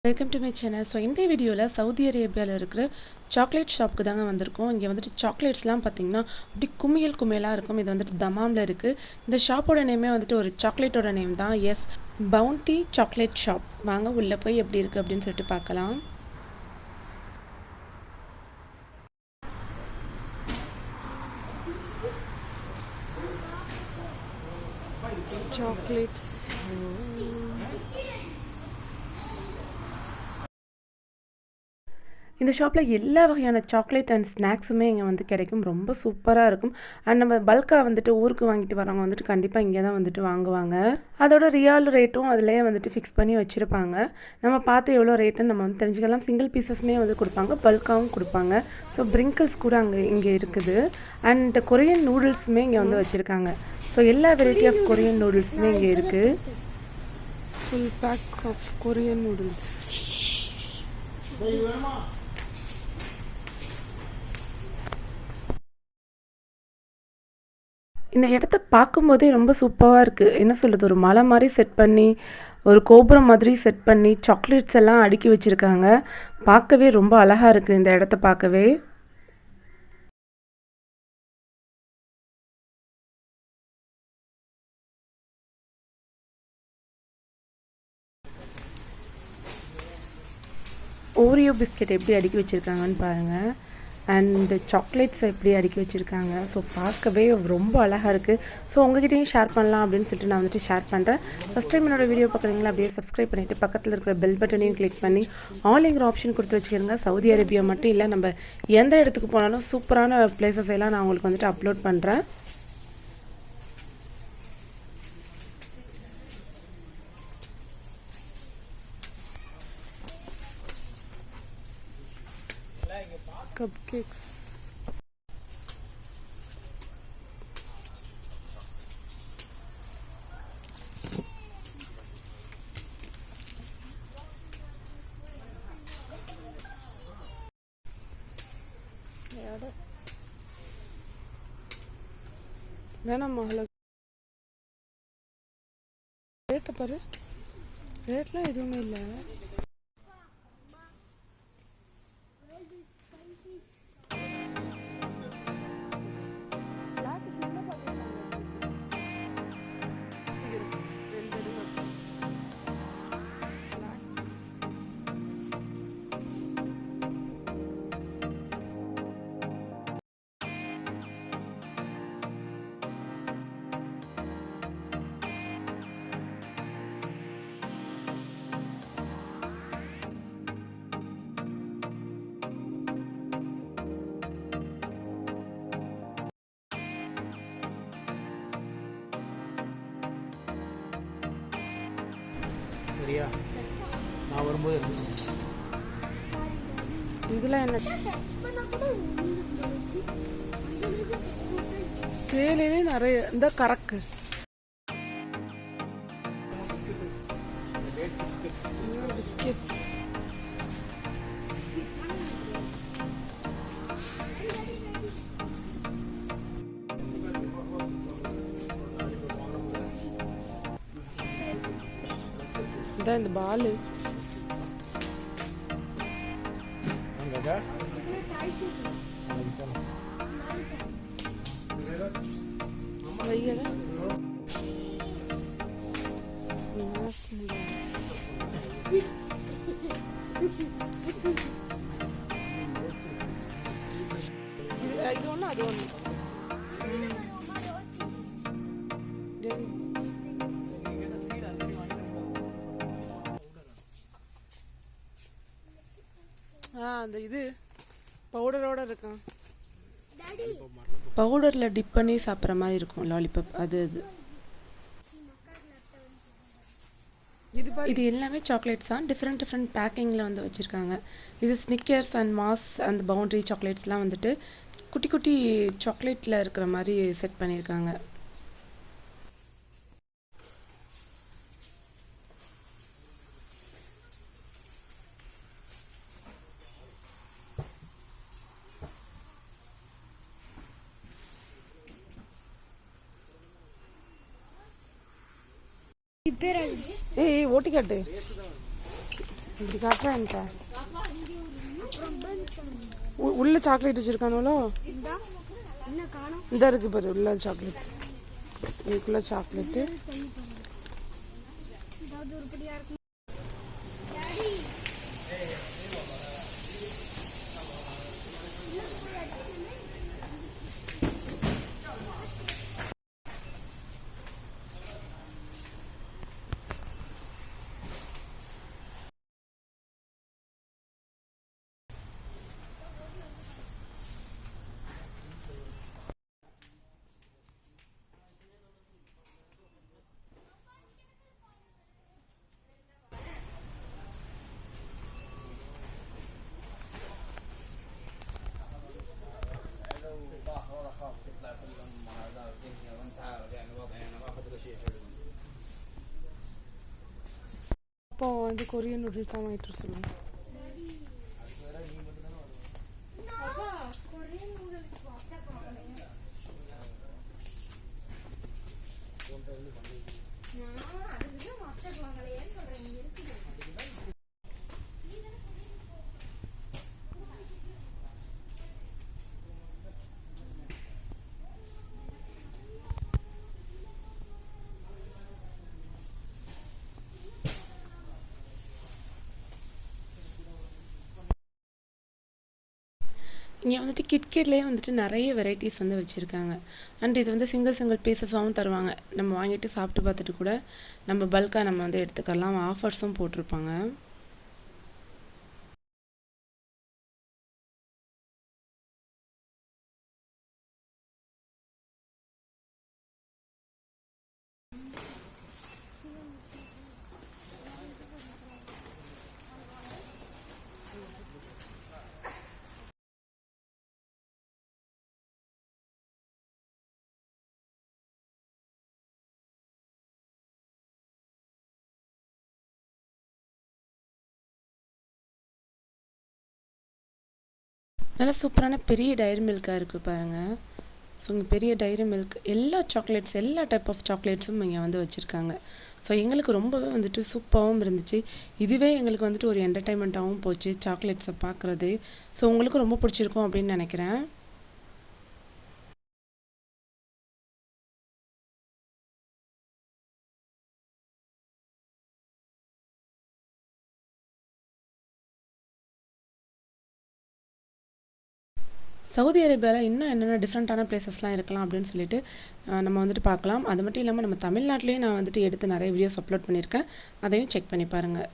Welcome to my channel. So இந்த வீடியோவில் Saudi அரேபியாவில் இருக்கிற சாக்லேட் ஷாப்புக்கு தாங்க வந்திருக்கோம். இங்கே வந்துட்டு சாக்லேட்ஸ்லாம் பார்த்திங்கன்னா அப்படி குமியலாக இருக்கும். இது வந்துட்டு தமாமில் இருக்குது. இந்த ஷாப்போட நேமே வந்துட்டு ஒரு சாக்லேட்டோட நேம் தான். Yes, Bounty chocolate shop. வாங்க உள்ளே போய் எப்படி இருக்குது அப்படின்னு சொல்லிட்டு பார்க்கலாம். சாக்லேட்ஸ் இந்த ஷாப்பில் எல்லா வகையான சாக்லேட் அண்ட் ஸ்நாக்ஸுமே இங்கே வந்து கிடைக்கும். ரொம்ப சூப்பராக இருக்கும். அண்ட் நம்ம பல்காக வந்துட்டு ஊருக்கு வாங்கிட்டு வரவங்க வந்துட்டு கண்டிப்பாக இங்கே தான் வந்துட்டு வாங்குவாங்க. அதோட ரியல் ரேட்டும் அதிலேயே வந்துட்டு ஃபிக்ஸ் பண்ணி வச்சுருப்பாங்க. நம்ம பார்த்து எவ்வளோ ரேட்டுன்னு நம்ம வந்து தெரிஞ்சுக்கலாம். சிங்கிள் பீசஸ்மே வந்து கொடுப்பாங்க, பல்காகவும் கொடுப்பாங்க. ஸோ பிரிங்கிள்ஸ் கூட இங்கே இருக்குது. அண்ட் கொரியன் நூடுல்ஸுமே இங்கே வந்து வச்சுருக்காங்க. ஸோ எல்லா வெரைட்டி ஆஃப் கொரியன் நூடுல்ஸுமே இங்கே இருக்குது. Full pack of Korean noodles. இந்த இடத்த பார்க்கும்போதே ரொம்ப சூப்பராக இருக்குது. என்ன சொல்கிறது, ஒரு மலை மாதிரி செட் பண்ணி, ஒரு கோபுரம் மாதிரி செட் பண்ணி, சாக்லேட்ஸ் எல்லாம் அடுக்கி வச்சுருக்காங்க. பார்க்கவே ரொம்ப அழகாக இருக்குது இந்த இடத்த பார்க்கவே. ஓரியோ பிஸ்கெட் எப்படி அடுக்கி வச்சுருக்காங்கன்னு பாருங்கள். அண்டு சாக்லேட்ஸ் எப்படி அடுக்கி வச்சுருக்காங்க. ஸோ பார்க்கவே ரொம்ப அழகாக இருக்குது. ஸோ உங்கள்கிட்டையும் ஷேர் பண்ணலாம் அப்படின்னு சொல்லிட்டு நான் வந்துட்டு ஷேர் பண்ணுறேன். ஃபஸ்ட் டைம் என்னோட வீடியோ பார்க்குறீங்களா, அப்படியே சப்ஸ்கிரைப் பண்ணிவிட்டு பக்கத்தில் இருக்கிற பெல் பட்டனையும் கிளிக் பண்ணி ஆல்ங்கிற ஆப்ஷன் கொடுத்து வச்சுக்கிறேங்க. சவுதி அரேபியா மட்டும் இல்லை, நம்ம எந்த இடத்துக்கு போனாலும் சூப்பரான பிளேசஸ் எல்லாம் நான் உங்களுக்கு வந்துட்டு அப்லோட் பண்ணுறேன். cupcakes. வேணாம்மா, ரேட்டை பாரு. ரேட்லாம் எதுவுமே இல்லை. சரியா, நான் வரும்போது இதெல்லாம் என்ன தேயிலே நிறைய இந்த கறக்கு பிஸ்கெட்ஸ். இதான் இந்த பால். இது ஒன்று அது ஒன்று. அந்த இது பவுடரோட இருக்கும். பவுடரில் டிப் பண்ணி சாப்பிட்ற மாதிரி இருக்கும் லாலிபாப். அது இது எல்லாமே சாக்லேட்ஸ் தான். டிஃப்ரெண்ட் பேக்கிங்கில் வந்து வச்சுருக்காங்க. இது ஸ்னிக்கர்ஸ் அண்ட் மாஸ் அந்த பவுண்ட்ரி சாக்லேட்ஸ்லாம் வந்துட்டு குட்டி குட்டி சாக்லேட்டில் இருக்கிற மாதிரி செட் பண்ணியிருக்காங்க. ஏய் ஓட்டி காட்டு. இப்படி காட்டுறேன் என்கிட்ட உள்ள சாக்லேட் வச்சுருக்கானுங்களோ இந்த இருக்குது பாரு உள்ள சாக்லேட் இதுக்குள்ள சாக்லேட்டு அப்போ வந்து கொரியன் நூடுல்ஸ் தான் வாங்கிட்டு சொல்லுங்க. இங்கே வந்துட்டு கிட்கேட்லேயே வந்துட்டு நிறைய வெரைட்டிஸ் வந்து வச்சுருக்காங்க. அண்ட் இது வந்து சிங்கிள் பீசஸாகவும் தருவாங்க. நம்ம வாங்கிட்டு சாப்பிட்டு பார்த்துட்டு கூட நம்ம பல்காக நம்ம வந்து எடுத்துக்கலாம். ஆஃபர்ஸும் போட்டிருப்பாங்க. நல்லா சூப்பரான பெரிய டைரி மில்காக இருக்குது பாருங்கள். ஸோ இங்கே பெரிய டைரி மில்க் எல்லா சாக்லேட்ஸ் எல்லா டைப் ஆஃப் சாக்லேட்ஸும் இங்கே வந்து வச்சுருக்காங்க. ஸோ எங்களுக்கு ரொம்பவே வந்துட்டு சூப்பராகவும் இருந்துச்சு. இதுவே எங்களுக்கு வந்துட்டு ஒரு என்டர்டைன்மெண்ட்டாகவும் போச்சு சாக்லேட்ஸை பார்க்குறது. ஸோ உங்களுக்கு ரொம்ப பிடிச்சிருக்கும் அப்படின்னு நினைக்கிறேன். சவுதி அரேபியாவில் இன்னும் என்னென்ன டிஃப்ரெண்ட்டான பிளேசஸ்லாம் இருக்கலாம் அப்படின்னு சொல்லிட்டு நம்ம வந்துட்டு பார்க்கலாம். அது மட்டும் இல்லாமல் நம்ம தமிழ்நாட்டிலேயே நான் வந்துட்டு எடுத்து நிறைய வீடியோஸ் அப்லோட் பண்ணியிருக்கேன். அதையும் செக் பண்ணி பாருங்கள்.